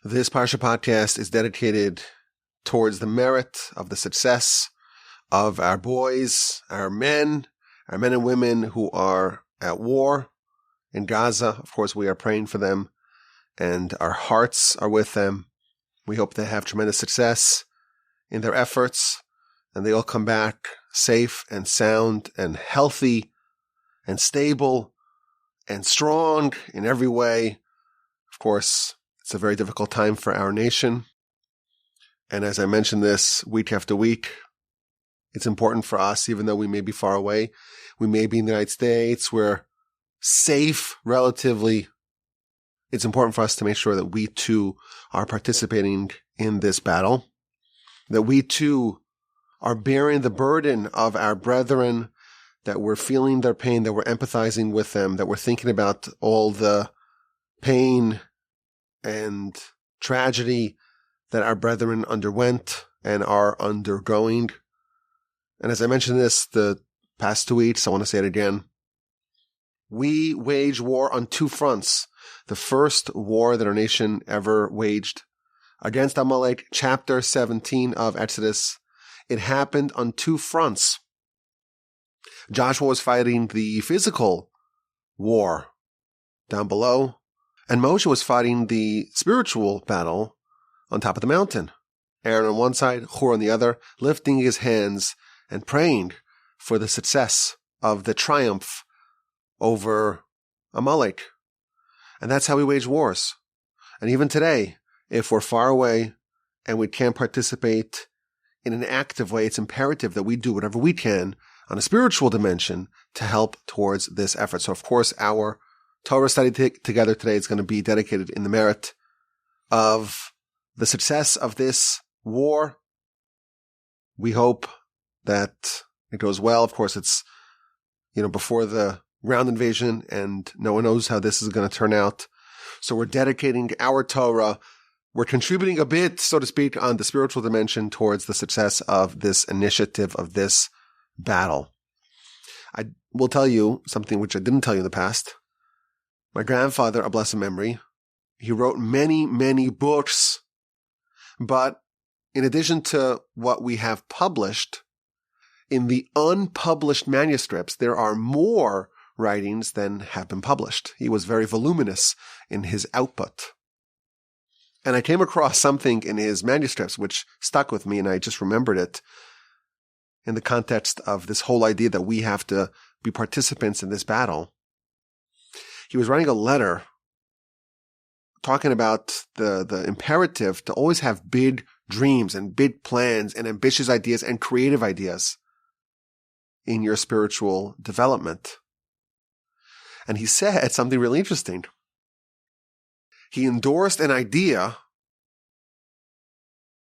This Parsha Podcast is dedicated towards the merit of the success of our boys, our men and women who are at war in Gaza. Of course, we are praying for them and our hearts are with them. We hope they have tremendous success in their efforts and they all come back safe and sound and healthy and stable and strong in every way. Of course, it's a very difficult time for our nation. And as I mentioned this week after week, it's important for us, even though we may be far away. We may be in the United States. We're safe relatively. It's important for us to make sure that we too are participating in this battle, that we too are bearing the burden of our brethren, that we're feeling their pain, that we're empathizing with them, that we're thinking about all the pain and tragedy that our brethren underwent and are undergoing. And as I mentioned this the past 2 weeks, I want to say it again. We wage war on two fronts. The first war that our nation ever waged against Amalek, chapter 17 of Exodus, it happened on two fronts. Joshua was fighting the physical war down below, and Moshe was fighting the spiritual battle on top of the mountain. Aaron on one side, Hur on the other, lifting his hands and praying for the success of the triumph over Amalek. And that's how we wage wars. And even today, if we're far away and we can't participate in an active way, it's imperative that we do whatever we can on a spiritual dimension to help towards this effort. So, of course, our Torah study together today is going to be dedicated in the merit of the success of this war. We hope that it goes well. Of course, it's, before the ground invasion and no one knows how this is going to turn out. So we're dedicating our Torah. We're contributing a bit, so to speak, on the spiritual dimension towards the success of this initiative, of this battle. I will tell you something which I didn't tell you in the past. My grandfather, of blessed memory, he wrote many, many books, but in addition to what we have published, in the unpublished manuscripts, there are more writings than have been published. He was very voluminous in his output. And I came across something in his manuscripts which stuck with me, and I just remembered it in the context of this whole idea that we have to be participants in this battle. He was writing a letter talking about the imperative to always have big dreams and big plans and ambitious ideas and creative ideas in your spiritual development. And he said something really interesting. He endorsed an idea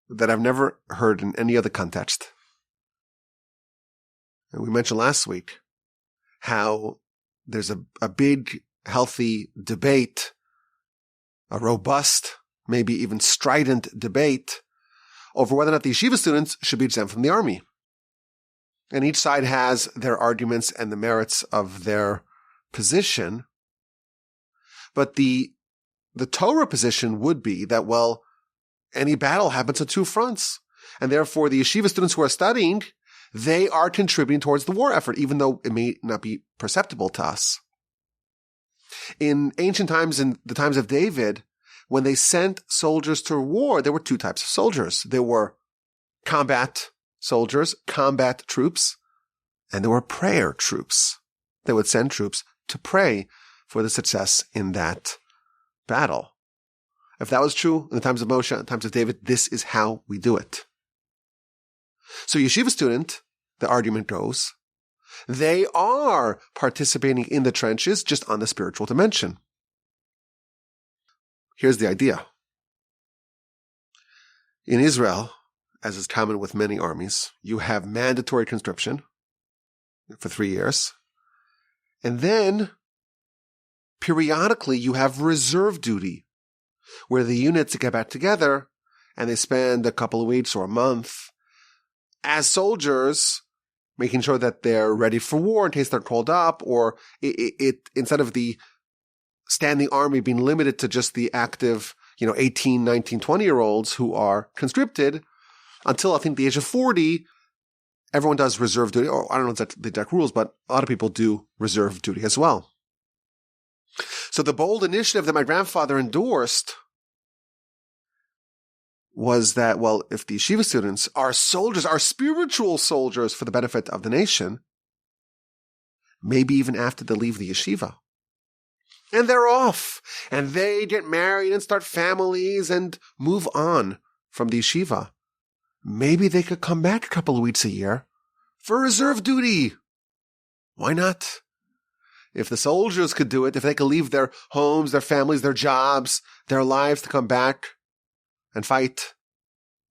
that I've never heard in any other context. And we mentioned last week how there's a big, healthy debate, a robust, maybe even strident debate over whether or not the yeshiva students should be exempt from the army. And each side has their arguments and the merits of their position. But the Torah position would be that, well, any battle happens on two fronts. And therefore, the yeshiva students who are studying, they are contributing towards the war effort, even though it may not be perceptible to us. In ancient times, in the times of David, when they sent soldiers to war, there were two types of soldiers. There were combat soldiers, combat troops, and there were prayer troops. They would send troops to pray for the success in that battle. If that was true in the times of Moshe, in the times of David, this is how we do it. So yeshiva student, the argument goes, they are participating in the trenches just on the spiritual dimension. Here's the idea. In Israel, as is common with many armies, you have mandatory conscription for 3 years. And then, periodically, you have reserve duty, where the units get back together and they spend a couple of weeks or a month as soldiers, making sure that they're ready for war in case they're called up, or it instead of the standing army being limited to just the active 18, 19, 20-year-olds who are conscripted until I think the age of 40. Everyone does reserve duty. Or I don't know the exact rules, but a lot of people do reserve duty as well. So the bold initiative that my grandfather endorsed was that, if the yeshiva students are soldiers, are spiritual soldiers for the benefit of the nation, maybe even after they leave the yeshiva, and they're off, and they get married and start families and move on from the yeshiva, maybe they could come back a couple of weeks a year for reserve duty. Why not? If the soldiers could do it, if they could leave their homes, their families, their jobs, their lives to come back and fight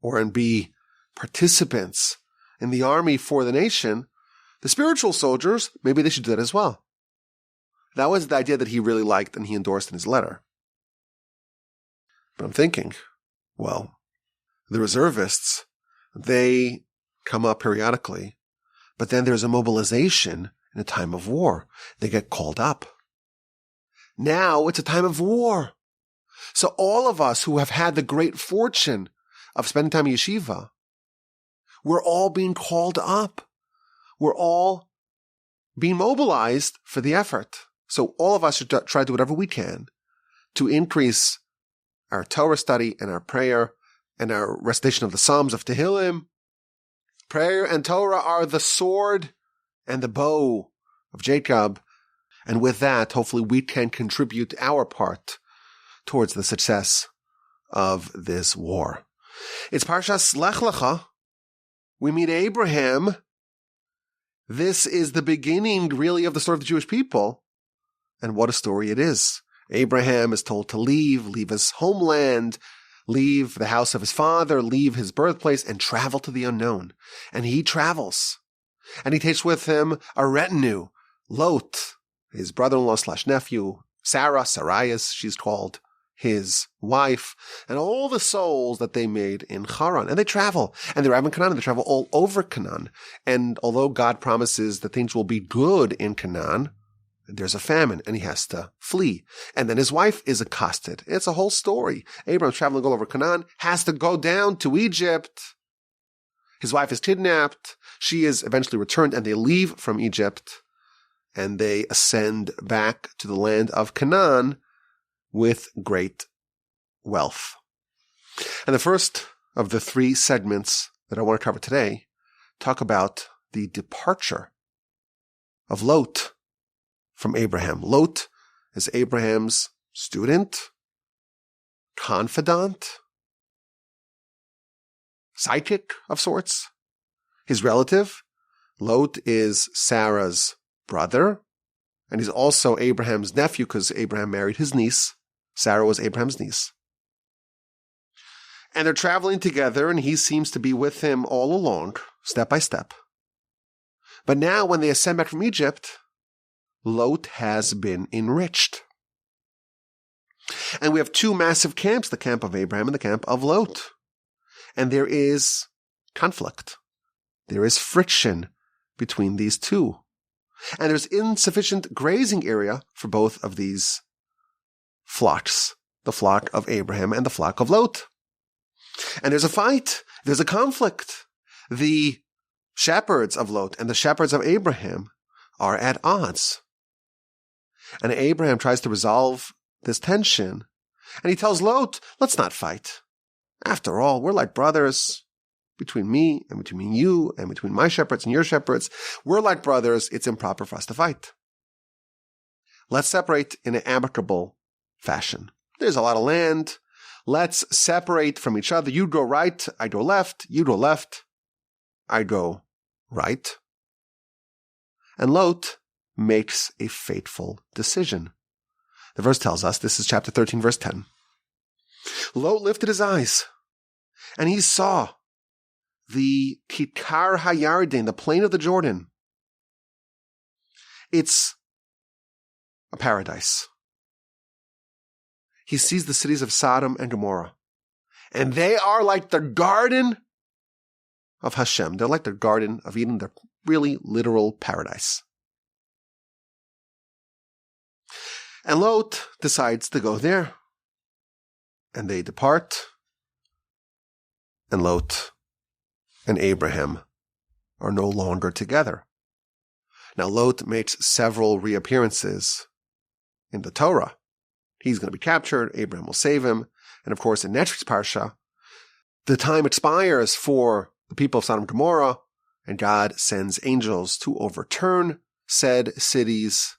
and be participants in the army for the nation, the spiritual soldiers, maybe they should do that as well. That was the idea that he really liked and he endorsed in his letter. But I'm thinking, the reservists, they come up periodically, but then there's a mobilization in a time of war. They get called up. Now it's a time of war. So all of us who have had the great fortune of spending time in yeshiva, we're all being called up. We're all being mobilized for the effort. So all of us should try to do whatever we can to increase our Torah study and our prayer and our recitation of the Psalms of Tehillim. Prayer and Torah are the sword and the bow of Jacob. And with that, hopefully we can contribute our part towards the success of this war. It's Parsha Lech Lecha. We meet Abraham. This is the beginning, really, of the story of the Jewish people. And what a story it is. Abraham is told to leave his homeland, leave the house of his father, leave his birthplace, and travel to the unknown. And he travels. And he takes with him a retinue. Lot, his brother-in-law / nephew, Sarai, as she's called, his wife, and all the souls that they made in Haran. And they travel. And they arrive in Canaan, and they travel all over Canaan. And although God promises that things will be good in Canaan, there's a famine, and he has to flee. And then his wife is accosted. It's a whole story. Abraham's traveling all over Canaan, has to go down to Egypt. His wife is kidnapped. She is eventually returned, and they leave from Egypt, and they ascend back to the land of Canaan with great wealth. And the first of the three segments that I want to cover today talk about the departure of Lot from Abraham. Lot is Abraham's student, confidant, sidekick of sorts, his relative. Lot is Sarah's brother, and he's also Abraham's nephew because Abraham married his niece. Sarah was Abraham's niece. And they're traveling together, and he seems to be with him all along, step by step. But now when they ascend back from Egypt, Lot has been enriched. And we have two massive camps, the camp of Abraham and the camp of Lot. And there is conflict. There is friction between these two. And there's insufficient grazing area for both of these flocks, the flock of Abraham and the flock of Lot. And there's a fight. There's a conflict. The shepherds of Lot and the shepherds of Abraham are at odds. And Abraham tries to resolve this tension. And he tells Lot, let's not fight. After all, we're like brothers. Between me and between you and between my shepherds and your shepherds, we're like brothers. It's improper for us to fight. Let's separate in an amicable fashion. There's a lot of land. Let's separate from each other. You go right, I go left. You go left, I go right. And Lot makes a fateful decision. The verse tells us, this is chapter 13, verse 10. Lot lifted his eyes, and he saw the Kikar HaYarden, the plain of the Jordan. It's a paradise. He sees the cities of Sodom and Gomorrah, and they are like the garden of Hashem. They're like the garden of Eden. They're really literal paradise. And Lot decides to go there. And they depart, and Lot and Abraham are no longer together. Now, Lot makes several reappearances in the Torah. He's going to be captured, Abraham will save him, and of course, in next week's Parsha, the time expires for the people of Sodom and Gomorrah, and God sends angels to overturn said cities,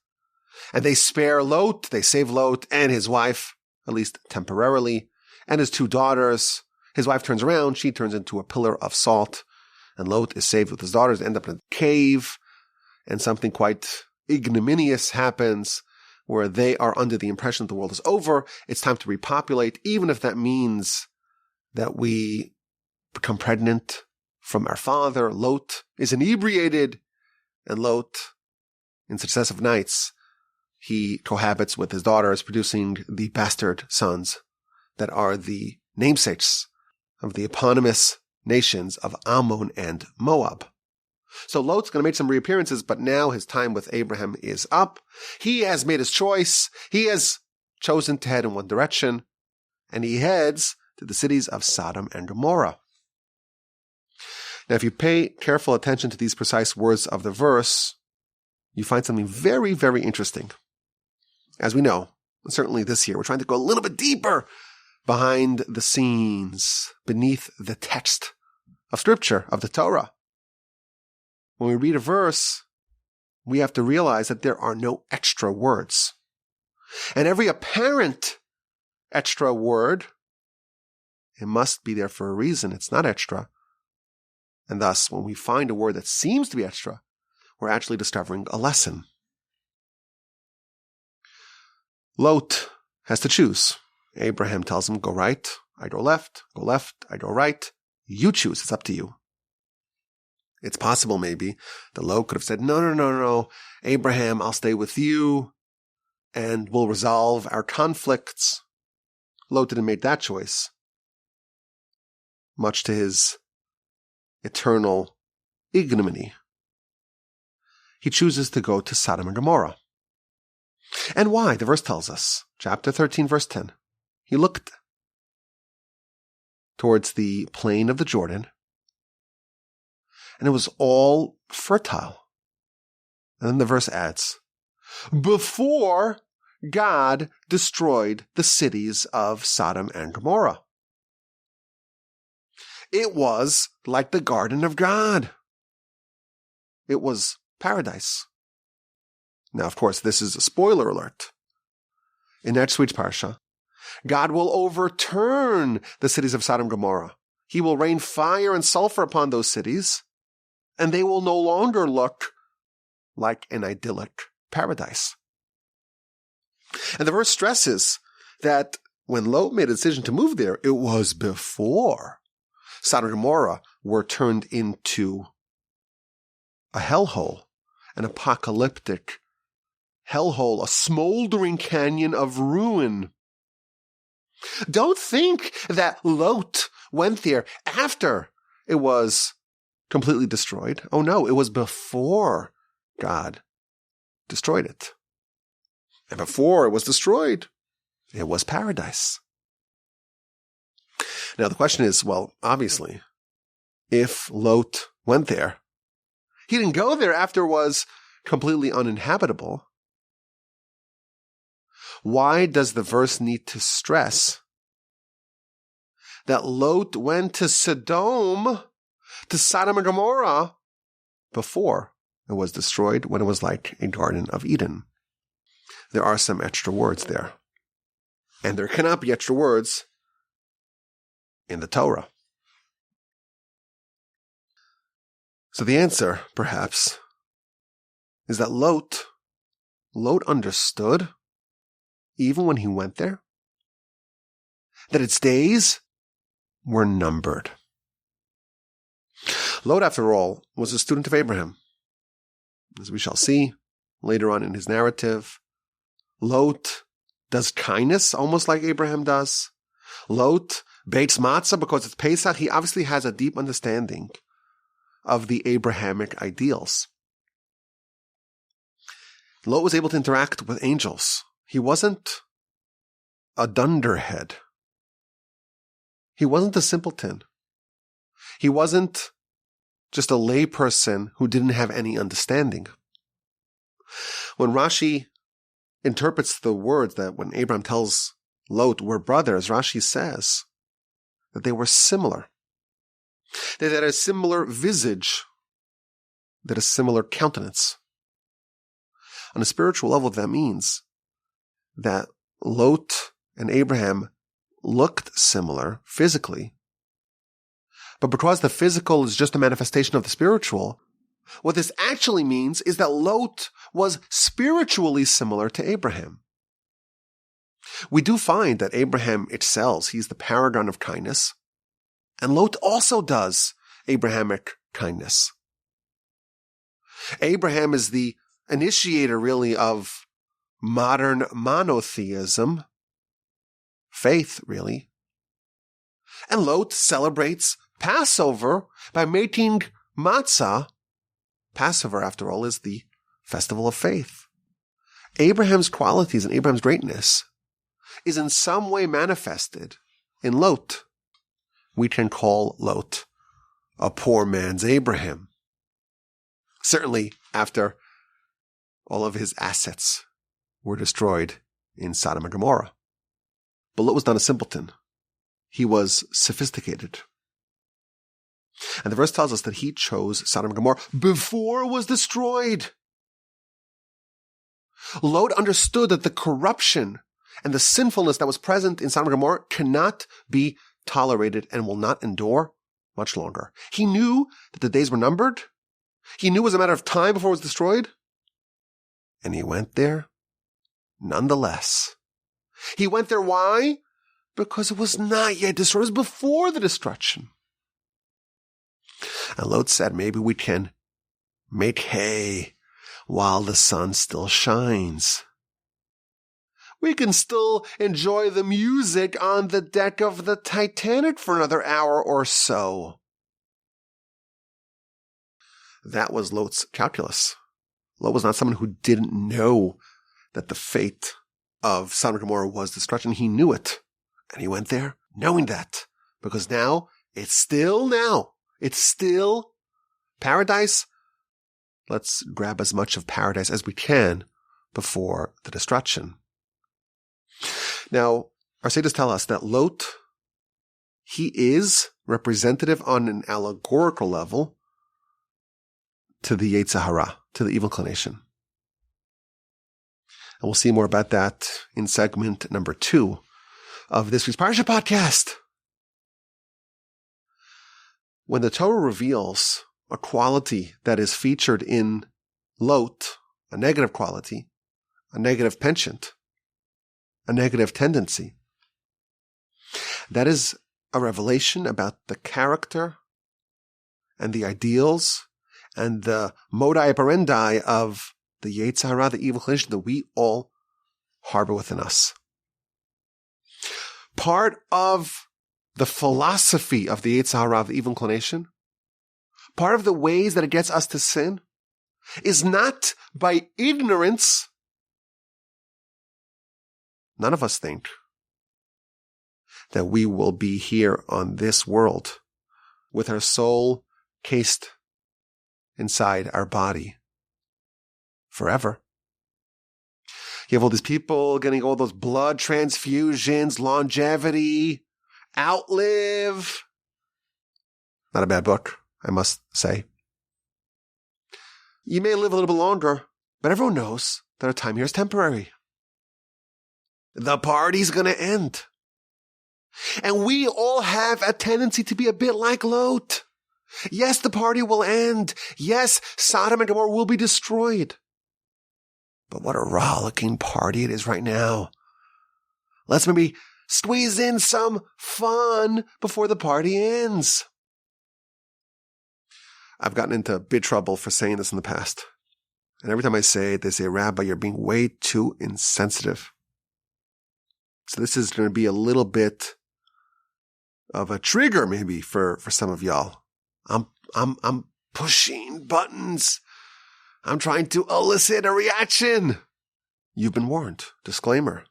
and they spare Lot, they save Lot and his wife, at least temporarily, and his 2 daughters. His wife turns around, she turns into a pillar of salt, and Lot is saved with his daughters, end up in a cave, and something quite ignominious happens, where they are under the impression that the world is over, it's time to repopulate, even if that means that we become pregnant from our father. Lot is inebriated, and Lot, in successive nights, he cohabits with his daughters, producing the bastard sons that are the namesakes of the eponymous nations of Ammon and Moab. So Lot's going to make some reappearances, but now his time with Abraham is up. He has made his choice. He has chosen to head in one direction, and he heads to the cities of Sodom and Gomorrah. Now, if you pay careful attention to these precise words of the verse, you find something very, very interesting. As we know, certainly this year, we're trying to go a little bit deeper behind the scenes, beneath the text of Scripture, of the Torah. When we read a verse, we have to realize that there are no extra words. And every apparent extra word, it must be there for a reason. It's not extra. And thus, when we find a word that seems to be extra, we're actually discovering a lesson. Lot has to choose. Abraham tells him, go right, I go left, I go right. You choose, it's up to you. It's possible, maybe, that Lot could have said, no, Abraham, I'll stay with you, and we'll resolve our conflicts. Lot didn't make that choice, much to his eternal ignominy. He chooses to go to Sodom and Gomorrah. And why? The verse tells us, chapter 13, verse 10. He looked towards the plain of the Jordan, and it was all fertile. And then the verse adds, before God destroyed the cities of Sodom and Gomorrah. It was like the garden of God. It was paradise. Now, of course, this is a spoiler alert. In next week's Parsha, God will overturn the cities of Sodom and Gomorrah. He will rain fire and sulfur upon those cities, and they will no longer look like an idyllic paradise. And the verse stresses that when Lot made a decision to move there, it was before Sodom and Gomorrah were turned into a hellhole, an apocalyptic hellhole, a smoldering canyon of ruin. Don't think that Lot went there after it was completely destroyed. Oh no, it was before God destroyed it. And before it was destroyed, it was paradise. Now the question is, well, obviously, if Lot went there, he didn't go there after it was completely uninhabitable. Why does the verse need to stress that Lot went to Sodom, to Sodom and Gomorrah, before it was destroyed, when it was like a Garden of Eden? There are some extra words there. And there cannot be extra words in the Torah. So the answer, perhaps, is that Lot understood, even when he went there, that its days were numbered. Lot, after all, was a student of Abraham. As we shall see later on in his narrative, Lot does kindness almost like Abraham does. Lot bakes matzah because it's Pesach. He obviously has a deep understanding of the Abrahamic ideals. Lot was able to interact with angels. He wasn't a dunderhead. He wasn't a simpleton. He wasn't just a layperson who didn't have any understanding. When Rashi interprets the words that when Abraham tells Lot, we're brothers, Rashi says that they were similar. They had a similar visage, that a similar countenance. On a spiritual level, that means that Lot and Abraham looked similar physically. But because the physical is just a manifestation of the spiritual, what this actually means is that Lot was spiritually similar to Abraham. We do find that Abraham excels. He's the paragon of kindness. And Lot also does Abrahamic kindness. Abraham is the initiator, really, of modern monotheism, faith, really. And Lot celebrates Passover by making matzah. Passover, after all, is the festival of faith. Abraham's qualities and Abraham's greatness is in some way manifested in Lot. We can call Lot a poor man's Abraham. Certainly after all of his assets were destroyed in Sodom and Gomorrah. But Lot was not a simpleton. He was sophisticated. And the verse tells us that he chose Sodom and Gomorrah before it was destroyed. Lot understood that the corruption and the sinfulness that was present in Sodom and Gomorrah cannot be tolerated and will not endure much longer. He knew that the days were numbered. He knew it was a matter of time before it was destroyed. And he went there nonetheless. He went there, why? Because it was not yet destroyed. It was before the destruction. And Lot said, maybe we can make hay while the sun still shines. We can still enjoy the music on the deck of the Titanic for another hour or so. That was Lot's calculus. Lot was not someone who didn't know that the fate of Sodom and Gomorrah was destruction. He knew it. And he went there knowing that. Because it's still paradise. Let's grab as much of paradise as we can before the destruction. Now, our sages tell us that Lot, he is representative on an allegorical level to the Yetzer Hara, to the evil inclination. And we'll see more about that in segment number 2 of this week's Parsha Podcast. When the Torah reveals a quality that is featured in Lot, a negative quality, a negative penchant, a negative tendency, that is a revelation about the character and the ideals and the modi operandi of the Yetzer Hara, the evil inclination that we all harbor within us. Part of the philosophy of the Yetzer Hara, of the evil inclination, part of the ways that it gets us to sin, is not by ignorance. None of us think that we will be here on this world with our soul cased inside our body forever. You have all these people getting all those blood transfusions, longevity, outlive. Not a bad book, I must say. You may live a little bit longer, but everyone knows that our time here is temporary. The party's going to end. And we all have a tendency to be a bit like Lot. Yes, the party will end. Yes, Sodom and Gomorrah will be destroyed. But what a rollicking party it is right now. Let's maybe squeeze in some fun before the party ends. I've gotten into big trouble for saying this in the past. And every time I say it, they say, Rabbi, you're being way too insensitive. So this is going to be a little bit of a trigger maybe for some of y'all. I'm pushing buttons. I'm trying to elicit a reaction. You've been warned. Disclaimer.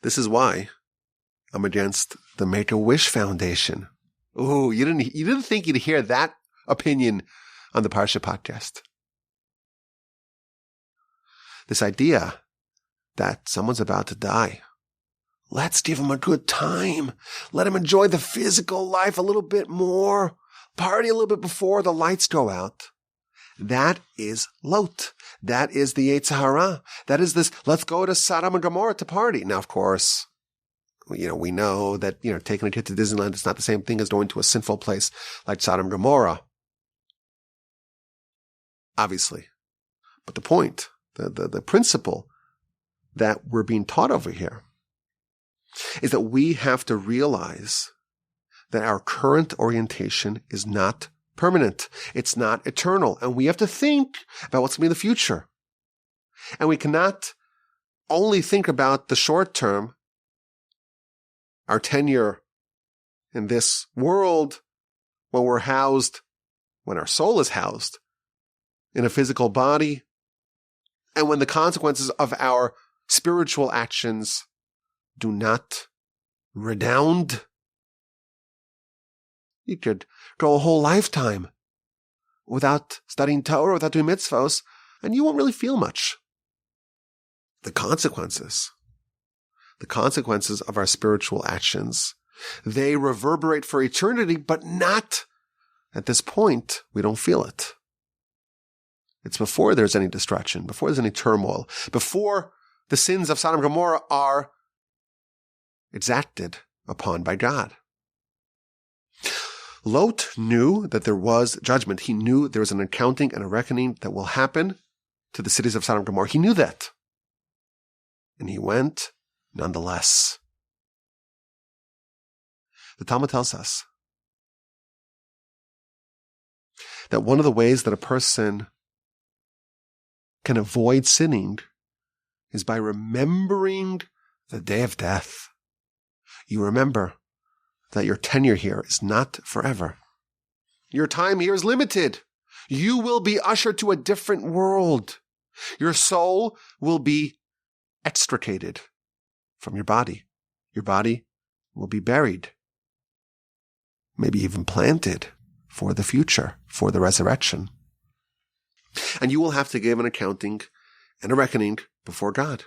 This is why I'm against the Make-A-Wish Foundation. Ooh, you didn't think you'd hear that opinion on the Parsha Podcast. This idea that someone's about to die. Let's give him a good time. Let him enjoy the physical life a little bit more. Party a little bit before the lights go out. That is Lot. That is the Yetzer Hara. That is this, let's go to Sodom and Gomorrah to party. Now, of course, we know that, taking a kid to Disneyland is not the same thing as going to a sinful place like Sodom and Gomorrah. Obviously. But the point, the principle that we're being taught over here is that we have to realize that our current orientation is not permanent. It's not eternal. And we have to think about what's going to be in the future. And we cannot only think about the short term, our tenure in this world, when our soul is housed in a physical body, and when the consequences of our spiritual actions do not redound. You could go a whole lifetime without studying Torah, without doing mitzvos, and you won't really feel much. The consequences of our spiritual actions, they reverberate for eternity, but not at this point. We don't feel it. It's before there's any destruction, before there's any turmoil, before the sins of Sodom and Gomorrah are exacted upon by God. Lot knew that there was judgment. He knew there was an accounting and a reckoning that will happen to the cities of Sodom and Gomorrah. He knew that. And he went nonetheless. The Talmud tells us that one of the ways that a person can avoid sinning is by remembering the day of death. You remember that your tenure here is not forever. Your time here is limited. You will be ushered to a different world. Your soul will be extricated from your body. Your body will be buried, maybe even planted for the future, for the resurrection. And you will have to give an accounting and a reckoning before God.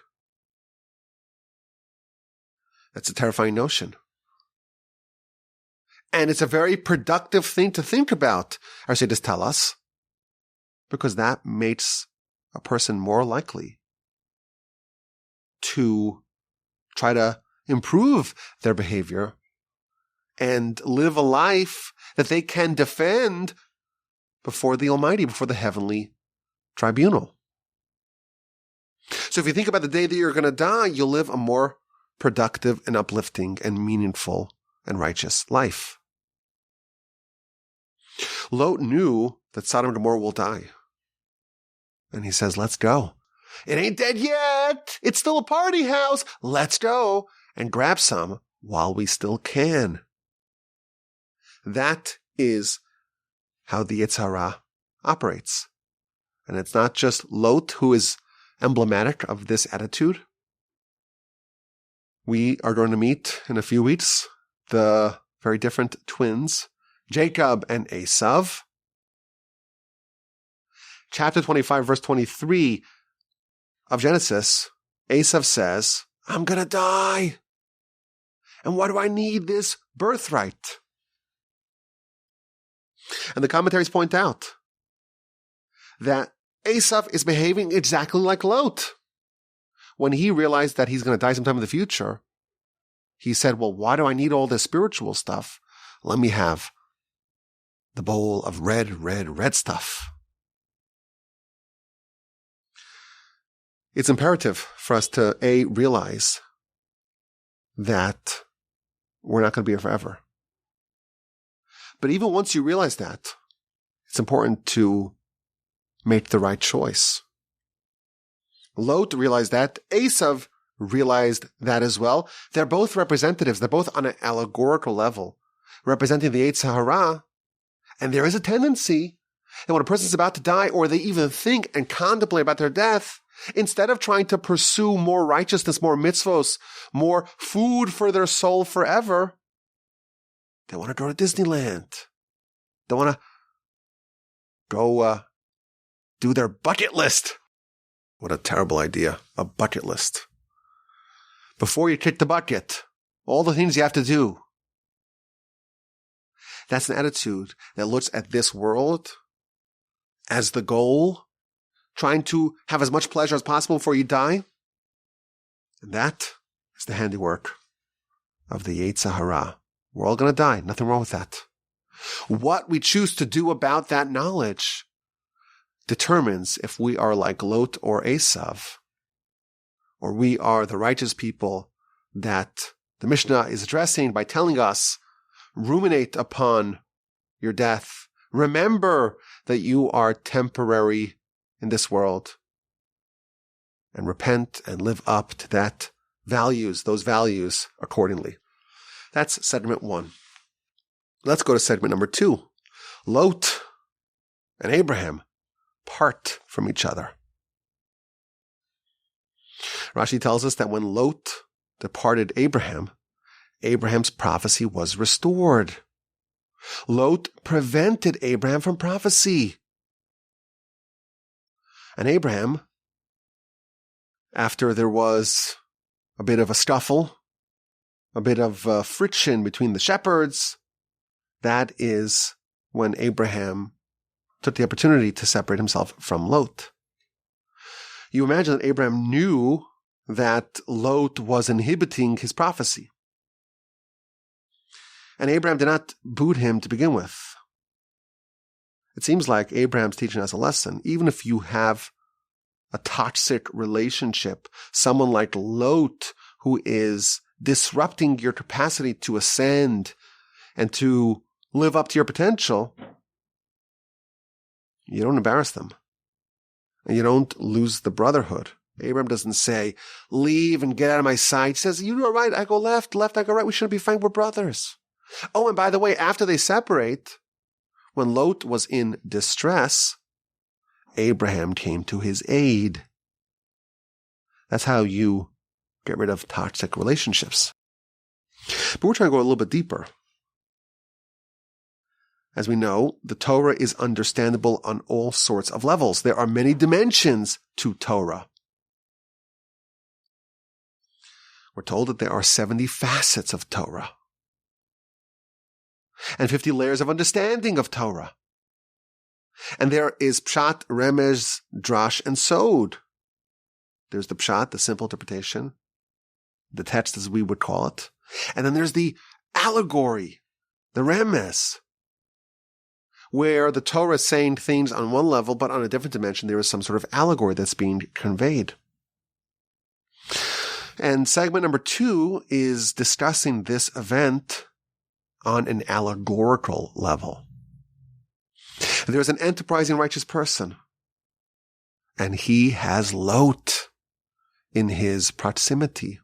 That's a terrifying notion. And it's a very productive thing to think about, our sages tell us, because that makes a person more likely to try to improve their behavior and live a life that they can defend before the Almighty, before the heavenly tribunal. So if you think about the day that you're going to die, you'll live a more productive and uplifting and meaningful and righteous life. Lot knew that Sodom and Gomorrah will die. And he says, let's go. It ain't dead yet. It's still a party house. Let's go and grab some while we still can. That is how the Yetzer Hara operates. And it's not just Lot who is emblematic of this attitude. We are going to meet in a few weeks the very different twins, Jacob and Esav. Chapter 25, verse 23 of Genesis, Esav says, I'm going to die. And why do I need this birthright? And the commentaries point out that Esav is behaving exactly like Lot. When he realized that he's going to die sometime in the future, he said, well, why do I need all this spiritual stuff? Let me have the bowl of red stuff. It's imperative for us to, A, realize that we're not going to be here forever. But even once you realize that, it's important to make the right choice. Lot realized that. Esav realized that as well. They're both representatives. They're both on an allegorical level, representing the Yetzer Hara. And there is a tendency that when a person's about to die, or they even think and contemplate about their death, instead of trying to pursue more righteousness, more mitzvos, more food for their soul forever, They want to go to Disneyland. They want to go do their bucket list. What a terrible idea, a bucket list. Before you kick the bucket, all the things you have to do. That's an attitude that looks at this world as the goal, trying to have as much pleasure as possible before you die. And that is the handiwork of the Yetzer Hara. We're all going to die. Nothing wrong with that. What we choose to do about that knowledge determines if we are like Lot or Esav, or we are the righteous people that the Mishnah is addressing by telling us, ruminate upon your death. Remember that you are temporary in this world, and repent and live up to those values accordingly. That's segment 1. Let's go to segment number 2. Lot and Abraham part from each other. Rashi tells us that when Lot departed Abraham, Abraham's prophecy was restored. Lot prevented Abraham from prophecy. And Abraham, after there was a bit of a scuffle, a bit of friction between the shepherds, that is when Abraham took the opportunity to separate himself from Lot. You imagine that Abraham knew that Lot was inhibiting his prophecy. And Abraham did not boot him to begin with. It seems like Abraham's teaching us a lesson. Even if you have a toxic relationship, someone like Lot who is disrupting your capacity to ascend and to live up to your potential, you don't embarrass them. And you don't lose the brotherhood. Abraham doesn't say, leave and get out of my sight. He says, you go right, I go left, I go right. We shouldn't be fighting, we're brothers. Oh, and by the way, after they separate, when Lot was in distress, Abraham came to his aid. That's how you get rid of toxic relationships. But we're trying to go a little bit deeper. As we know, the Torah is understandable on all sorts of levels. There are many dimensions to Torah. We're told that there are 70 facets of Torah and 50 layers of understanding of Torah. And there is Pshat, Remez, Drash, and Sod. There's the Pshat, the simple interpretation, the text as we would call it. And then there's the allegory, the Remez, where the Torah is saying things on one level, but on a different dimension, there is some sort of allegory that's being conveyed. And segment number 2 is discussing this event on an allegorical level. There's an enterprising righteous person, and he has Lot in his proximity.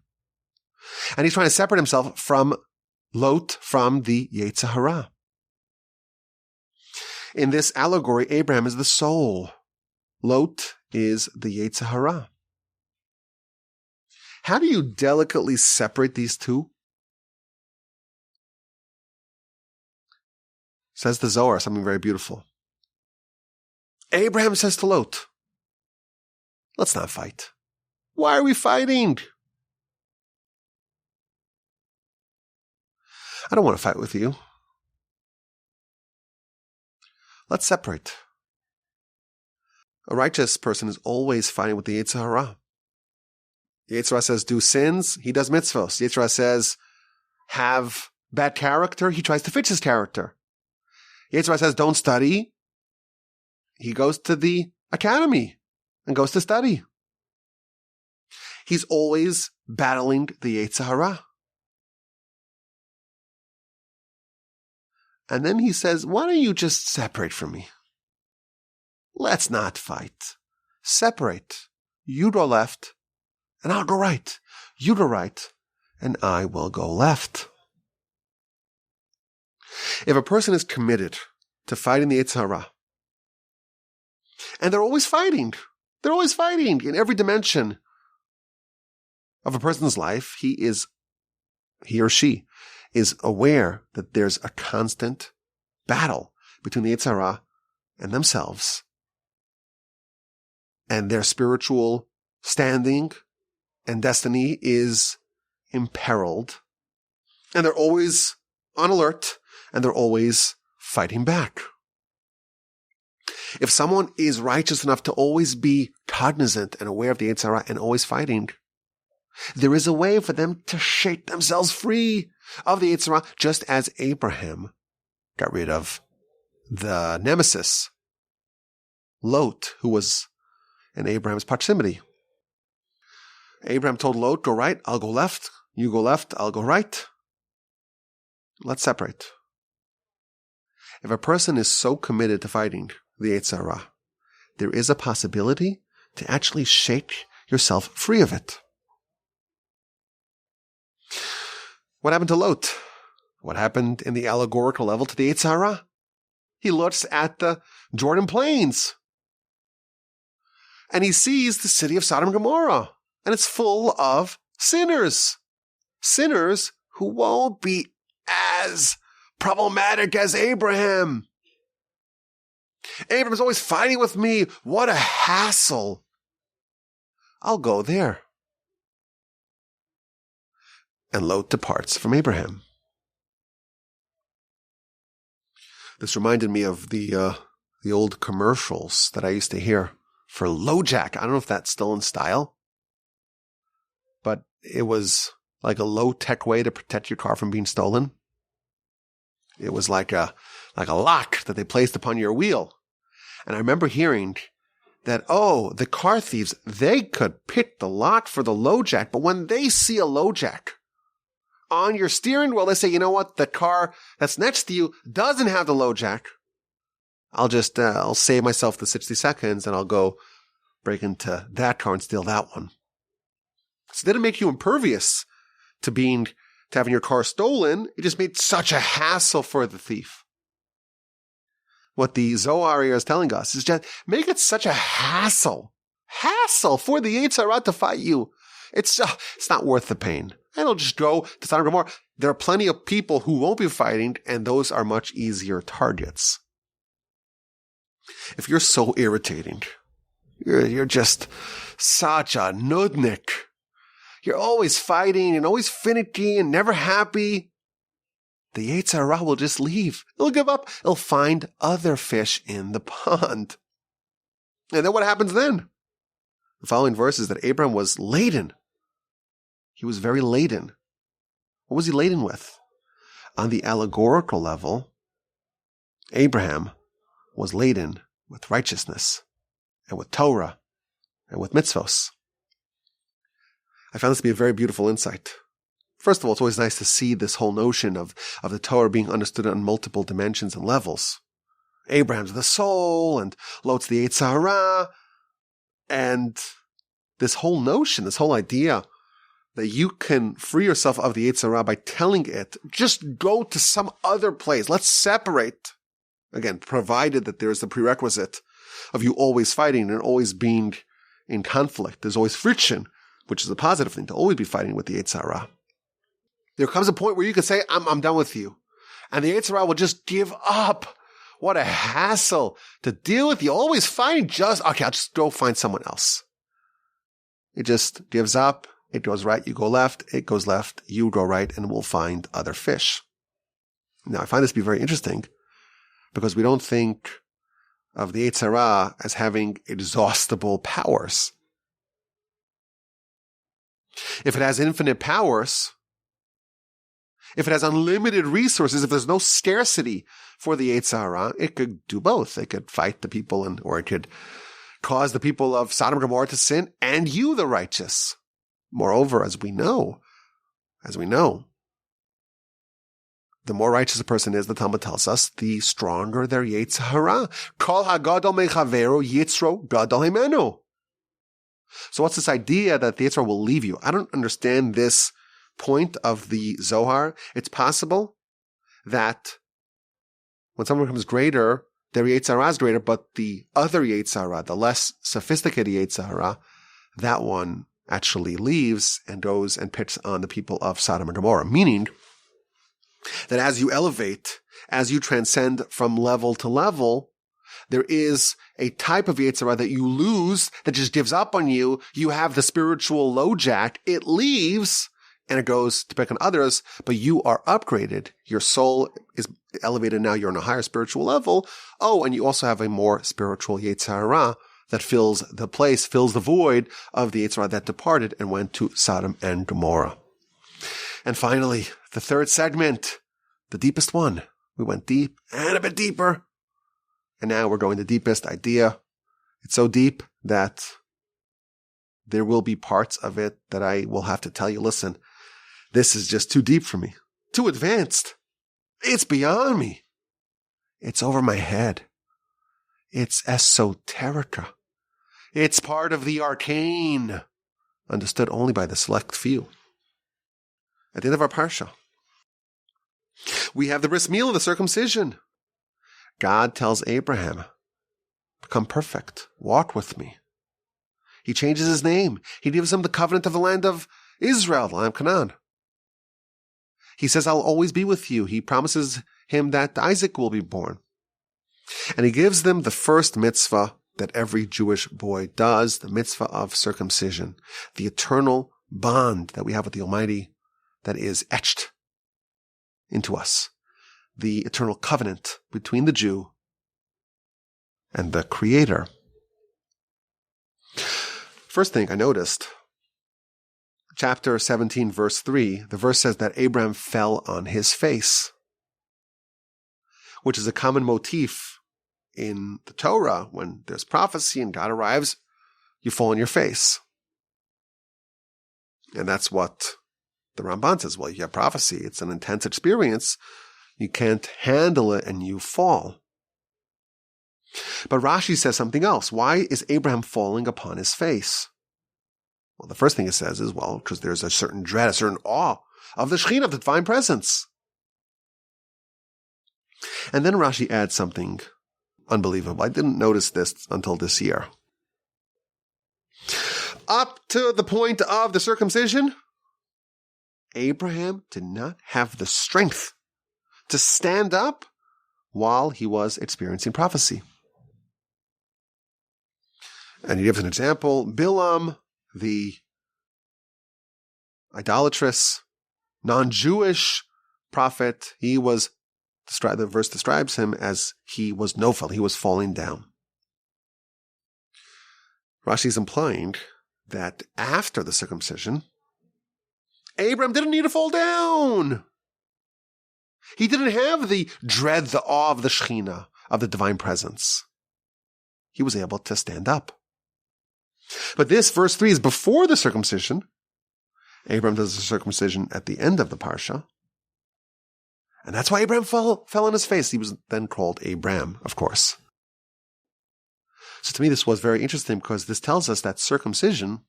And he's trying to separate himself from Lot, from the Yetzer Hara. In this allegory, Abraham is the soul. Lot is the Yetzer Hara. How do you delicately separate these two? Says the Zohar, something very beautiful. Abraham says to Lot, let's not fight. Why are we fighting? I don't want to fight with you. Let's separate. A righteous person is always fighting with the Yetzer Hara. Yetzer Hara says do sins, he does mitzvos. Yetzer Hara says have bad character, he tries to fix his character. Yetzer Hara says don't study, he goes to the academy and goes to study. He's always battling the Yetzer Hara. And then he says, why don't you just separate from me? Let's not fight. Separate. You go left, and I'll go right. You go right, and I will go left. If a person is committed to fighting the Yetzer Hara, and they're always fighting in every dimension of a person's life, he or she is aware that there's a constant battle between the Yetzer Hara and themselves, and their spiritual standing and destiny is imperiled, and they're always on alert, and they're always fighting back. If someone is righteous enough to always be cognizant and aware of the Yetzer Hara and always fighting, there is a way for them to shake themselves free of the Yetzer Hara, just as Abraham got rid of the nemesis, Lot, who was in Abraham's proximity. Abraham told Lot, go right, I'll go left. You go left, I'll go right. Let's separate. If a person is so committed to fighting the Yetzer Hara, there is a possibility to actually shake yourself free of it. What happened to Lot? What happened in the allegorical level to the Yetzer Hara? He looks at the Jordan Plains, and he sees the city of Sodom and Gomorrah, and it's full of sinners. Sinners who won't be as problematic as Abraham. Abraham's always fighting with me. What a hassle. I'll go there. And Lot departs from Abraham. This reminded me of the old commercials that I used to hear for LoJack. I don't know if that's still in style, but it was like a low-tech way to protect your car from being stolen. It was like a lock that they placed upon your wheel. And I remember hearing that, the car thieves, they could pick the lock for the LoJack, but when they see a LoJack on your steering wheel, they say, you know what, the car that's next to you doesn't have the LoJack. I'll save myself the 60 seconds and I'll go break into that car and steal that one. So it didn't make you impervious to having your car stolen. It just made such a hassle for the thief. What the Zohar is telling us is just make it such a hassle for the Yetzer Hara to fight you. It's not worth the pain. It'll just go to Sodom and Gomorrah. There are plenty of people who won't be fighting, and those are much easier targets. If you're so irritating, you're just such a nudnik. You're always fighting and always finicky and never happy. The Yetzer Hara will just leave. It'll give up. It'll find other fish in the pond. And then what happens then? The following verse is that Abraham was laden. He was very laden. What was he laden with? On the allegorical level, Abraham was laden with righteousness and with Torah and with mitzvos. I found this to be a very beautiful insight. First of all, it's always nice to see this whole notion of the Torah being understood on multiple dimensions and levels. Abraham's the soul, and Lot's the Yetzer Hara, and this whole notion, this whole idea that you can free yourself of the Yetzer Hara by telling it, just go to some other place. Let's separate. Again, provided that there's the prerequisite of you always fighting and always being in conflict. There's always friction, which is a positive thing, to always be fighting with the Yetzer Hara. There comes a point where you can say, I'm done with you. And the Yetzer Hara will just give up. What a hassle to deal with. You always fighting. I'll just go find someone else. It just gives up. It goes right, you go left. It goes left, you go right, and we'll find other fish. Now, I find this to be very interesting because we don't think of the Yetzer Hara as having exhaustible powers. If it has infinite powers, if it has unlimited resources, if there's no scarcity for the Yetzer Hara, it could do both. It could fight the people or it could cause the people of Sodom and Gomorrah to sin and you, the righteous. Moreover, as we know, the more righteous a person is, the Talmud tells us, the stronger their Yetzer Hara. Kol hagadol mechaveru yitzro gadol himenu. So what's this idea that the Yetzer Hara will leave you? I don't understand this point of the Zohar. It's possible that when someone becomes greater, their Yetzer Hara is greater, but the other Yetzer Hara, the less sophisticated Yetzer Hara, that one actually leaves and goes and picks on the people of Sodom and Gomorrah. Meaning, That as you elevate, as you transcend from level to level, there is a type of Yetzer Hara that you lose, that just gives up on you. You have the spiritual low jack. It leaves and it goes to pick on others, but you are upgraded. Your soul is elevated now. You're on a higher spiritual level. Oh, and you also have a more spiritual Yetzer Hara that fills the place, fills the void of the Yetzer Hara that departed and went to Sodom and Gomorrah. And finally, the third segment, the deepest one. We went deep and a bit deeper. And now we're going the deepest idea. It's so deep that there will be parts of it that I will have to tell you, listen, this is just too deep for me, too advanced. It's beyond me. It's over my head. It's esoterica. It's part of the arcane, understood only by the select few. At the end of our parsha, we have the bris milah, the circumcision. God tells Abraham, become perfect, walk with me. He changes his name. He gives him the covenant of the land of Israel, the land of Canaan. He says, I'll always be with you. He promises him that Isaac will be born. And he gives them the first mitzvah that every Jewish boy does, the mitzvah of circumcision, the eternal bond that we have with the Almighty that is etched into us, the eternal covenant between the Jew and the Creator. First thing I noticed, chapter 17, verse 3, the verse says that Abraham fell on his face, which is a common motif in the Torah. When there's prophecy and God arrives, you fall on your face. And that's what the Ramban says. Well, you have prophecy. It's an intense experience. You can't handle it and you fall. But Rashi says something else. Why is Abraham falling upon his face? Well, the first thing it says is, well, because there's a certain dread, a certain awe of the Shekhinah, of the divine presence. And then Rashi adds something unbelievable. I didn't notice this until this year. Up to the point of the circumcision, Abraham did not have the strength to stand up while he was experiencing prophecy. And he gives an example. Bilam, the idolatrous, non-Jewish prophet, the verse describes him as he was nofel, he was falling down. Rashi is implying that after the circumcision, Abraham didn't need to fall down. He didn't have the dread, the awe of the Shekhinah, of the divine presence. He was able to stand up. But this, verse 3, is before the circumcision. Abraham does the circumcision at the end of the Parsha. And that's why Abraham fell on his face. He was then called Abram, of course. So to me, this was very interesting because this tells us that circumcision,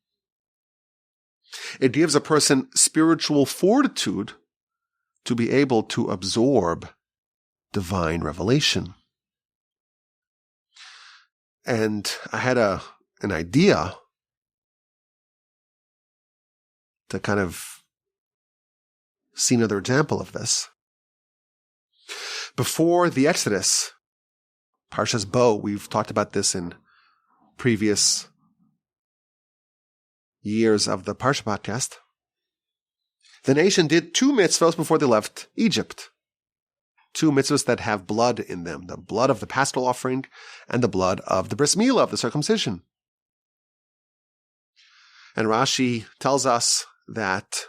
it gives a person spiritual fortitude to be able to absorb divine revelation. And I had an idea to kind of see another example of this. Before the Exodus, Parshas Bo, we've talked about this in previous years of the Parsha Podcast. The nation did 2 mitzvahs before they left Egypt. 2 mitzvahs that have blood in them, the blood of the paschal offering and the blood of the bris milah, of the circumcision. And Rashi tells us that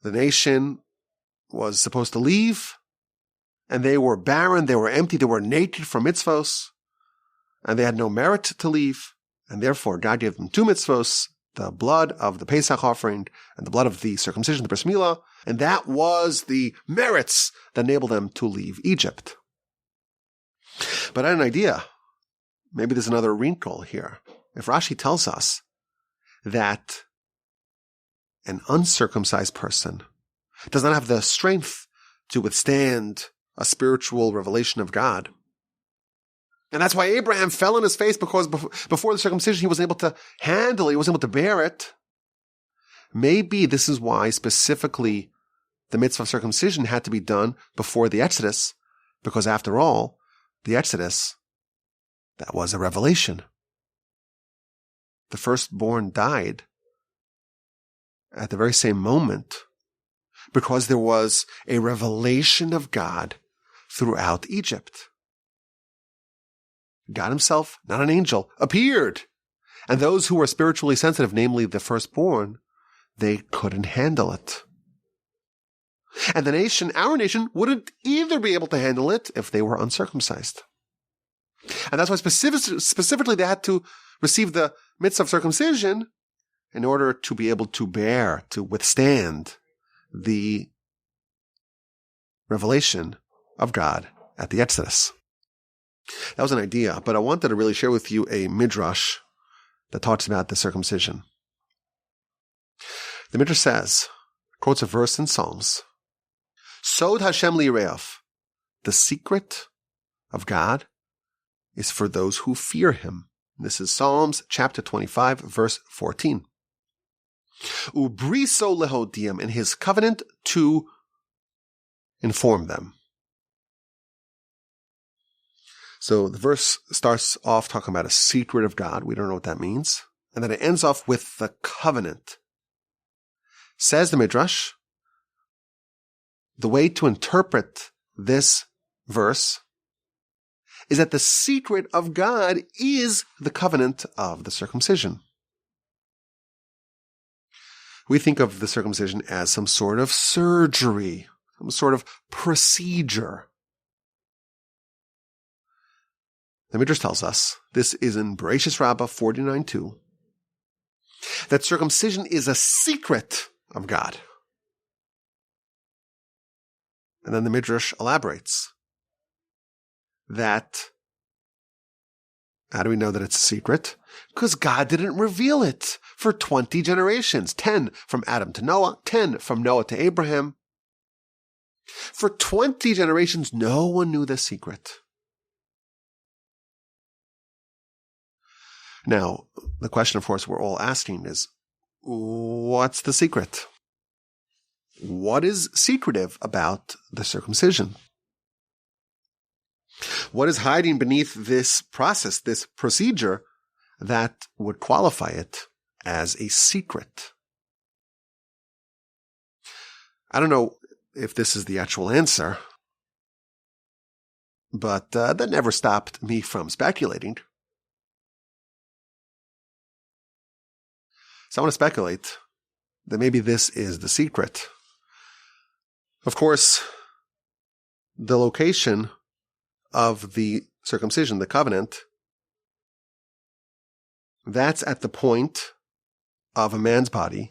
the nation was supposed to leave, and they were barren, they were empty, they were naked from mitzvos, and they had no merit to leave, and therefore God gave them 2 mitzvos, the blood of the Pesach offering and the blood of the circumcision, the bris milah, and that was the merits that enabled them to leave Egypt. But I had an idea. Maybe there's another wrinkle here. If Rashi tells us that an uncircumcised person does not have the strength to withstand a spiritual revelation of God, and that's why Abraham fell on his face, because before the circumcision he wasn't able to handle it, he wasn't able to bear it. Maybe this is why specifically the mitzvah of circumcision had to be done before the Exodus, because after all, the Exodus, that was a revelation. The firstborn died at the very same moment because there was a revelation of God throughout Egypt. God himself, not an angel, appeared. And those who were spiritually sensitive, namely the firstborn, they couldn't handle it. And the nation, our nation, wouldn't either be able to handle it if they were uncircumcised. And that's why specifically they had to receive the mitzvah of circumcision in order to be able to bear, to withstand the revelation of God at the Exodus. That was an idea, but I wanted to really share with you a midrash that talks about the circumcision. The midrash says, quotes a verse in Psalms, Sod Hashem li'reaf, the secret of God is for those who fear him. This is Psalms chapter 25, verse 14. Ubriso lehodiam, in his covenant to inform them. So the verse starts off talking about a secret of God. We don't know what that means. And then it ends off with the covenant. Says the Midrash, the way to interpret this verse is that the secret of God is the covenant of the circumcision. We think of the circumcision as some sort of surgery, some sort of procedure. The Midrash tells us, this is in Bereshis Rabbah 49:2, that circumcision is a secret of God. And then the Midrash elaborates that, how do we know that it's a secret? Because God didn't reveal it for 20 generations. 10 from Adam to Noah, 10 from Noah to Abraham. For 20 generations, no one knew the secret. Now, the question, of course, we're all asking is, what's the secret? What is secretive about the circumcision? What is hiding beneath this process, this procedure, that would qualify it as a secret? I don't know if this is the actual answer, but that never stopped me from speculating. So I want to speculate that maybe this is the secret. Of course, the location of the circumcision, the covenant, that's at the point of a man's body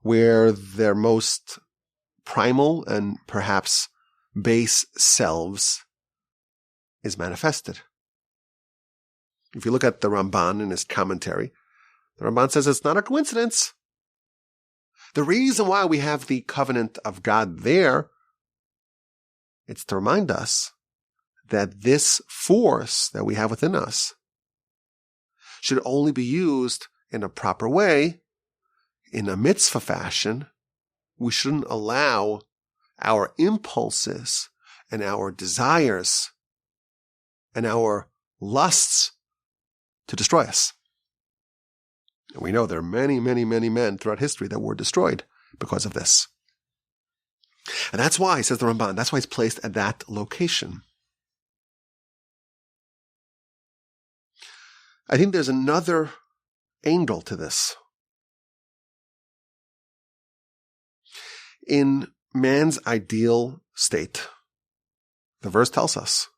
where their most primal and perhaps base selves is manifested. If you look at the Ramban in his commentary, the Ramban says it's not a coincidence. The reason why we have the covenant of God there, it's to remind us that this force that we have within us should only be used in a proper way, in a mitzvah fashion. We shouldn't allow our impulses and our desires and our lusts to destroy us. And we know there are many, many, many men throughout history that were destroyed because of this. And that's why, says the Ramban, that's why it's placed at that location. I think there's another angle to this. In man's ideal state, the verse tells us,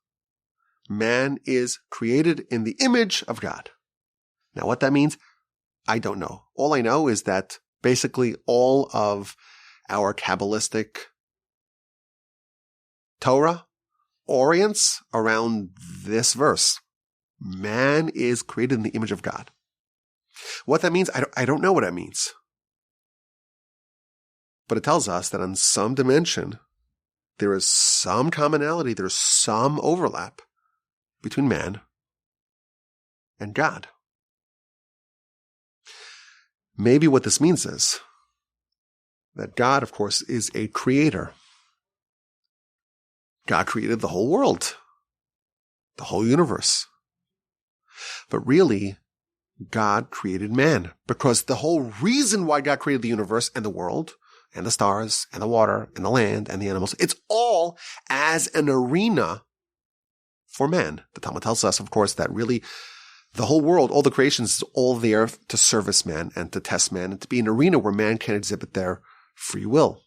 man is created in the image of God. Now what that means, I don't know. All I know is that basically all of our Kabbalistic Torah orients around this verse. Man is created in the image of God. What that means, I don't know what that means. But it tells us that on some dimension, there is some commonality, there's some overlap between man and God. Maybe what this means is that God, of course, is a creator. God created the whole world, the whole universe. But really, God created man, because the whole reason why God created the universe and the world and the stars and the water and the land and the animals, it's all as an arena for man. The Talmud tells us, of course, that really the whole world, all the creations, is all there to service man and to test man and to be an arena where man can exhibit their free will.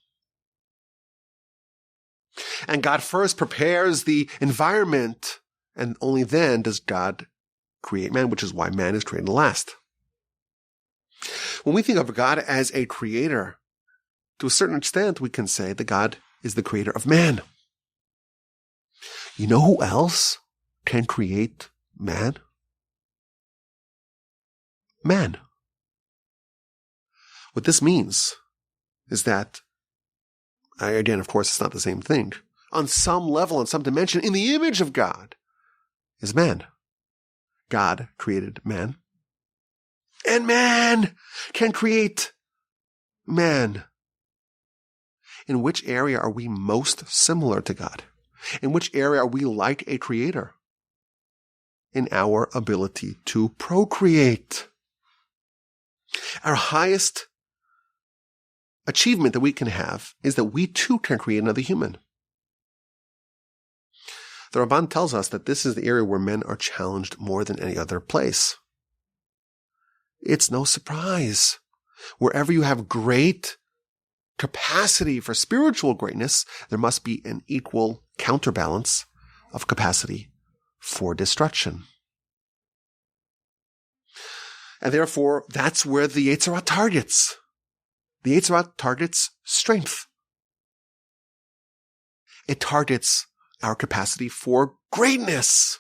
And God first prepares the environment, and only then does God create man, which is why man is created last. When we think of God as a creator, to a certain extent, we can say that God is the creator of man. You know who else can create man? Man. What this means is that, again, of course, it's not the same thing. On some level, on some dimension, in the image of God is man. God created man. And man can create man. In which area are we most similar to God? In which area are we like a creator? In our ability to procreate. Our highest achievement that we can have is that we too can create another human. The Ramban tells us that this is the area where men are challenged more than any other place. It's no surprise. Wherever you have great capacity for spiritual greatness, there must be an equal counterbalance of capacity for destruction. And therefore, that's where the Yetzer Hara targets. The Yetzer Hara targets strength. It targets our capacity for greatness.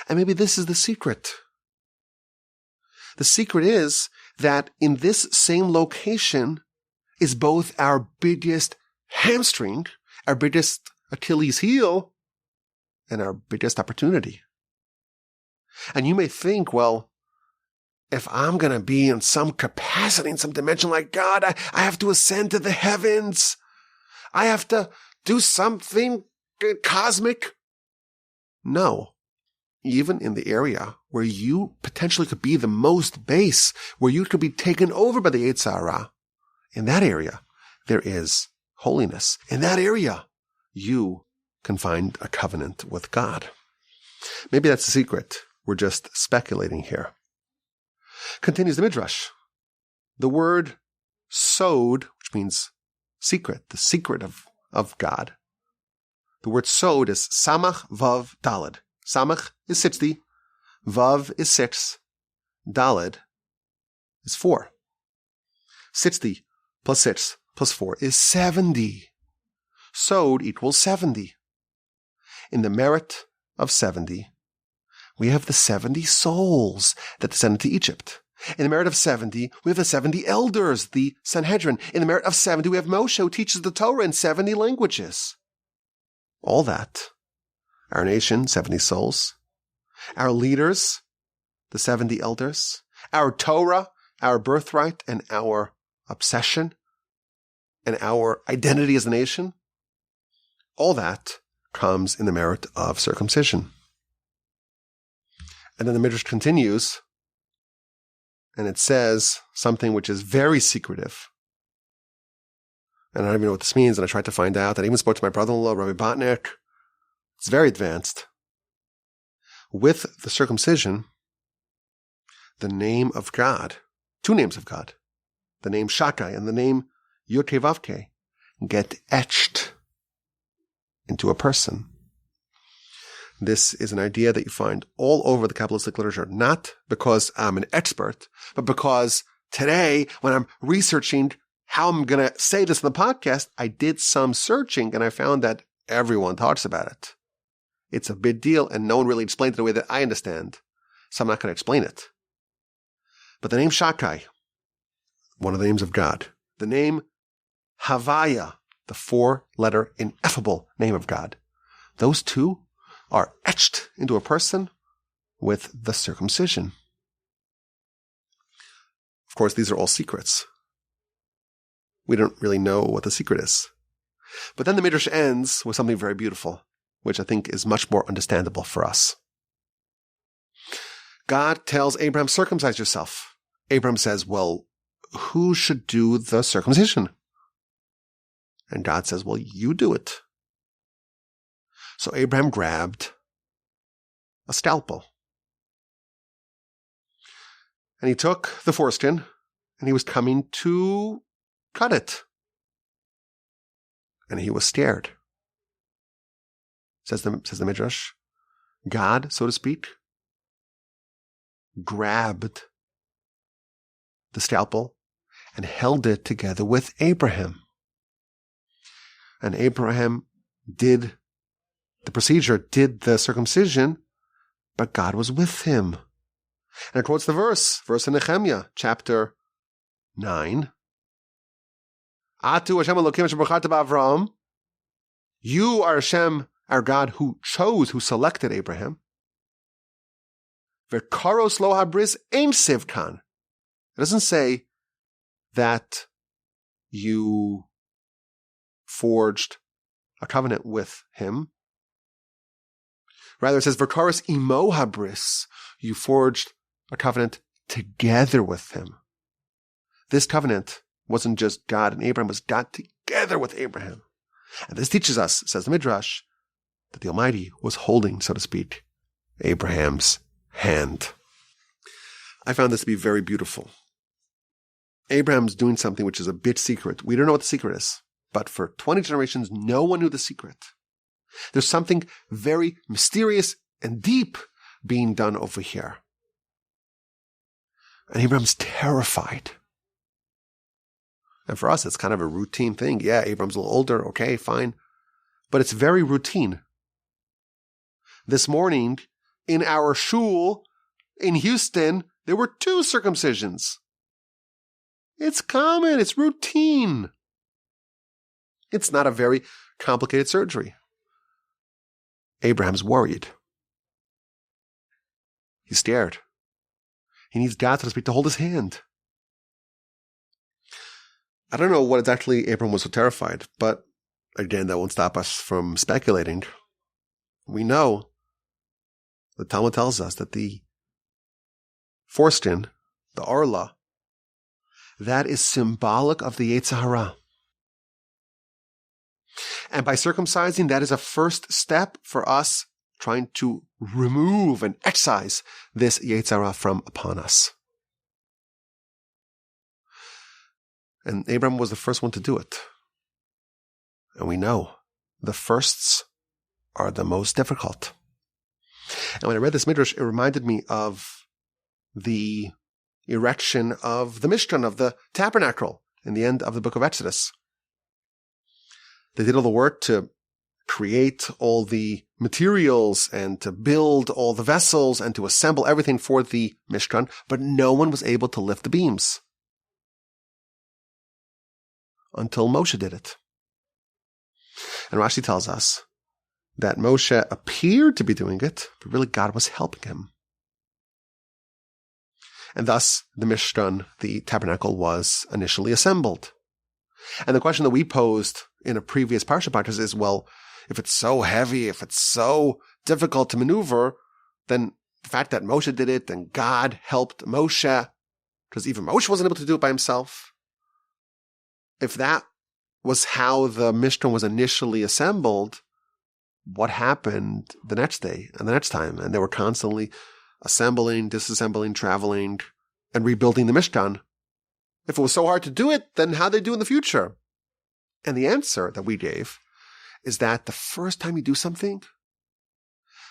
And maybe this is the secret. The secret is that in this same location is both our biggest hamstring, our biggest Achilles heel, and our biggest opportunity. And you may think, well, if I'm going to be in some capacity, in some dimension like God, I have to ascend to the heavens. I have to do something cosmic. No. Even in the area where you potentially could be the most base, where you could be taken over by the Yetzer Hara, in that area, there is holiness. In that area, you can find a covenant with God. Maybe that's the secret. We're just speculating here. Continues the Midrash. The word sod, which means secret, the secret of God. The word sod is samach, vav, daled. Samach is 60, vav is 6, daled is 4. 60 plus 6 plus 4 is 70. Sod equals 70. In the merit of 70, we have the 70 souls that descended to Egypt. In the merit of 70, we have the 70 elders, the Sanhedrin. In the merit of 70, we have Moshe, who teaches the Torah in 70 languages. All that. Our nation, 70 souls. Our leaders, the 70 elders. Our Torah, our birthright, and our obsession, and our identity as a nation. All that comes in the merit of circumcision. And then the Midrash continues, and it says something which is very secretive. And I don't even know what this means, and I tried to find out. I even spoke to my brother-in-law, Rabbi Botnick. It's very advanced. With the circumcision, the name of God, two names of God, the name Shakai and the name Yud-Kei Vav-Kei, get etched into a person. This is an idea that you find all over the Kabbalistic literature, not because I'm an expert, but because today, when I'm researching how I'm going to say this in the podcast, I did some searching and I found that everyone talks about it. It's a big deal and no one really explained it the way that I understand, so I'm not going to explain it. But the name Shakai, one of the names of God, the name Havaya, the 4-letter ineffable name of God, those two are etched into a person with the circumcision. Of course, these are all secrets. We don't really know what the secret is. But then the Midrash ends with something very beautiful, which I think is much more understandable for us. God tells Abraham, circumcise yourself. Abraham says, well, who should do the circumcision? And God says, well, you do it. So Abraham grabbed a scalpel. And he took the foreskin, and he was coming to cut it. And he was scared. Says the Midrash, God, so to speak, grabbed the scalpel and held it together with Abraham. And Abraham did the circumcision, but God was with him. And it quotes the verse in Nehemiah, chapter 9. Atu Hashem Elokim asher bacharta b'Avraham. You are Hashem, our God, who selected Abraham. V'karos lo habris ein sivkan. It doesn't say that you forged a covenant with him. Rather, it says, V'karos imo habris. You forged a covenant together with him. This covenant wasn't just God and Abraham, it was God together with Abraham. And this teaches us, says the Midrash, that the Almighty was holding, so to speak, Abraham's hand. I found this to be very beautiful. Abraham's doing something which is a bit secret. We don't know what the secret is, but for 20 generations, no one knew the secret. There's something very mysterious and deep being done over here. And Abraham's terrified. And for us, it's kind of a routine thing. Yeah, Abraham's a little older. Okay, fine. But it's very routine. This morning, in our shul in Houston, there were 2 circumcisions. It's common. It's routine. It's not a very complicated surgery. Abraham's worried. He's scared. He needs God, so to speak, to hold his hand. I don't know what exactly Abraham was so terrified, but again, that won't stop us from speculating. We know, the Talmud tells us that the foreskin, the orla, that is symbolic of the Yetzer Hara. And by circumcising, that is a first step for us trying to remove and excise this Yetzer Hara from upon us. And Abraham was the first one to do it. And we know the firsts are the most difficult. And when I read this Midrash, it reminded me of the erection of the Mishkan, of the tabernacle, in the end of the book of Exodus. They did all the work to create all the materials and to build all the vessels and to assemble everything for the Mishkan, but no one was able to lift the beams until Moshe did it. And Rashi tells us that Moshe appeared to be doing it, but really God was helping him. And thus, the Mishkan, the tabernacle, was initially assembled. And the question that we posed in a previous Parsha Podcast is, well, if it's so heavy, if it's so difficult to maneuver, then the fact that Moshe did it, then God helped Moshe, because even Moshe wasn't able to do it by himself. If that was how the Mishkan was initially assembled, what happened the next day and the next time? And they were constantly assembling, disassembling, traveling, and rebuilding the Mishkan. If it was so hard to do it, then how'd they do in the future? And the answer that we gave is that the first time you do something,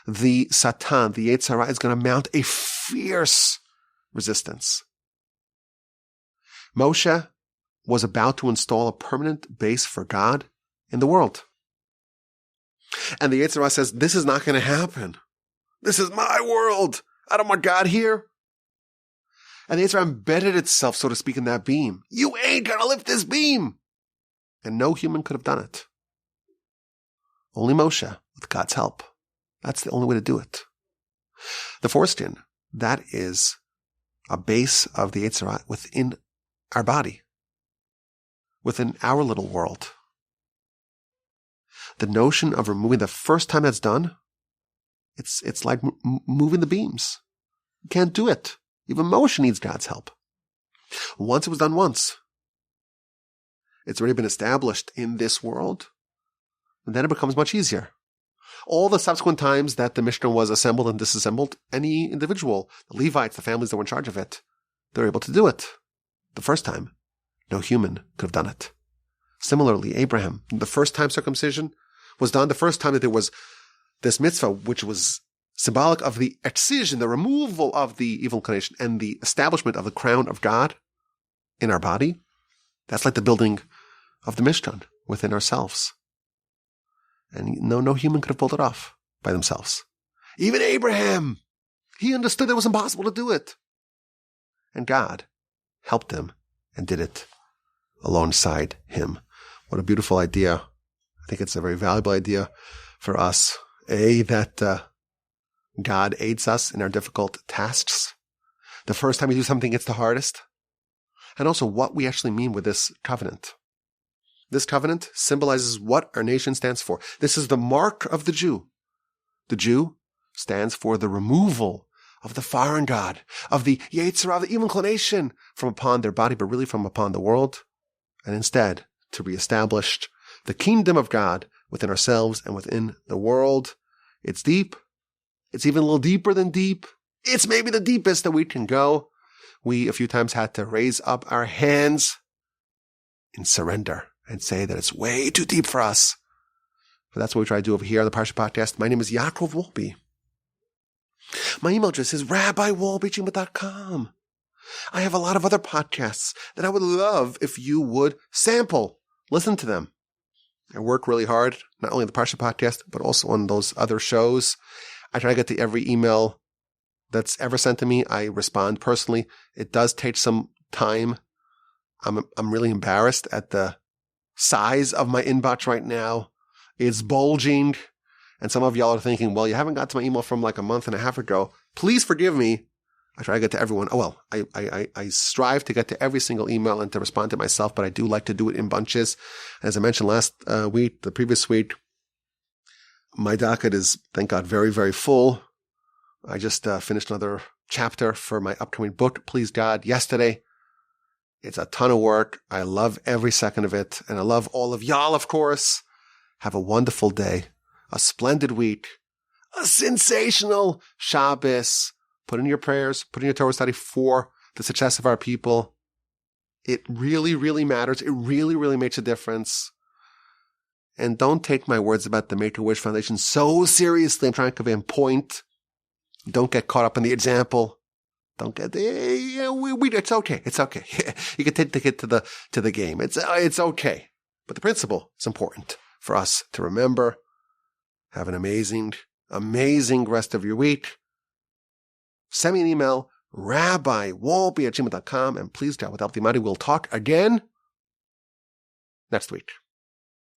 the Satan, the Yetzer Hara, is going to mount a fierce resistance. Moshe was about to install a permanent base for God in the world. And the Yetzer Hara says, this is not going to happen. This is my world. I don't want God here. And the Yetzer Hara embedded itself, so to speak, in that beam. You ain't going to lift this beam. And no human could have done it. Only Moshe, with God's help. That's the only way to do it. The foreskin, that is a base of the Yetzer Hara within our body. within our little world. The notion of removing the first time that's done, it's like moving the beams. You can't do it. Even Moshe needs God's help. Once it was done once. It's already been established in this world. And then it becomes much easier. All the subsequent times that the Mishnah was assembled and disassembled, any individual, the Levites, the families that were in charge of it, they were able to do it. The first time, no human could have done it. Similarly, Abraham, the first time circumcision was done, the first time that there was this mitzvah, which was symbolic of the excision, the removal of the evil inclination, and the establishment of the crown of God in our body. That's like the building of the Mishkan within ourselves. And no human could have pulled it off by themselves. Even Abraham, he understood it was impossible to do it. And God helped him and did it alongside him. What a beautiful idea. I think it's a very valuable idea for us. That God aids us in our difficult tasks. The first time we do something, it's the hardest. And also what we actually mean with this covenant. This covenant symbolizes what our nation stands for. This is the mark of the Jew. The Jew stands for the removal of the foreign god, of the Yetzirah, of the evil inclination from upon their body, but really from upon the world, and instead to reestablish the kingdom of God within ourselves and within the world. It's deep. It's even a little deeper than deep. It's maybe the deepest that we can go. We a few times had to raise up our hands in surrender and say that it's way too deep for us. But that's what we try to do over here on the Parsha Podcast. My name is Yaakov Wolbe. My email address is rabbiwolbe@gmail.com. I have a lot of other podcasts that I would love if you would sample. Listen to them. I work really hard, not only on the Parsha Podcast, but also on those other shows. I try to get to every email that's ever sent to me. I respond personally. It does take some time. I'm really embarrassed at the size of my inbox right now. It's bulging. And some of y'all are thinking, well, you haven't got to my email from like a month and a half ago. Please forgive me. I try to get to everyone. Oh, well, I strive to get to every single email and to respond to myself, but I do like to do it in bunches. As I mentioned the previous week, my docket is, thank God, very, very full. I just finished another chapter for my upcoming book, Please God, yesterday. It's a ton of work. I love every second of it. And I love all of y'all, of course. Have a wonderful day, a splendid week, a sensational Shabbos. Put in your prayers, put in your Torah study for the success of our people. It really, really matters. It really, really makes a difference. And don't take my words about the Make-A-Wish Foundation so seriously. I'm trying to convey a point. Don't get caught up in the example. Don't get it's okay. It's okay. You can take it to the game. It's okay. But the principle is important for us to remember. Have an amazing rest of your week. Send me an email, rabbiwolbe@gmail.com, and please, God, with help the Almighty, we'll talk again next week.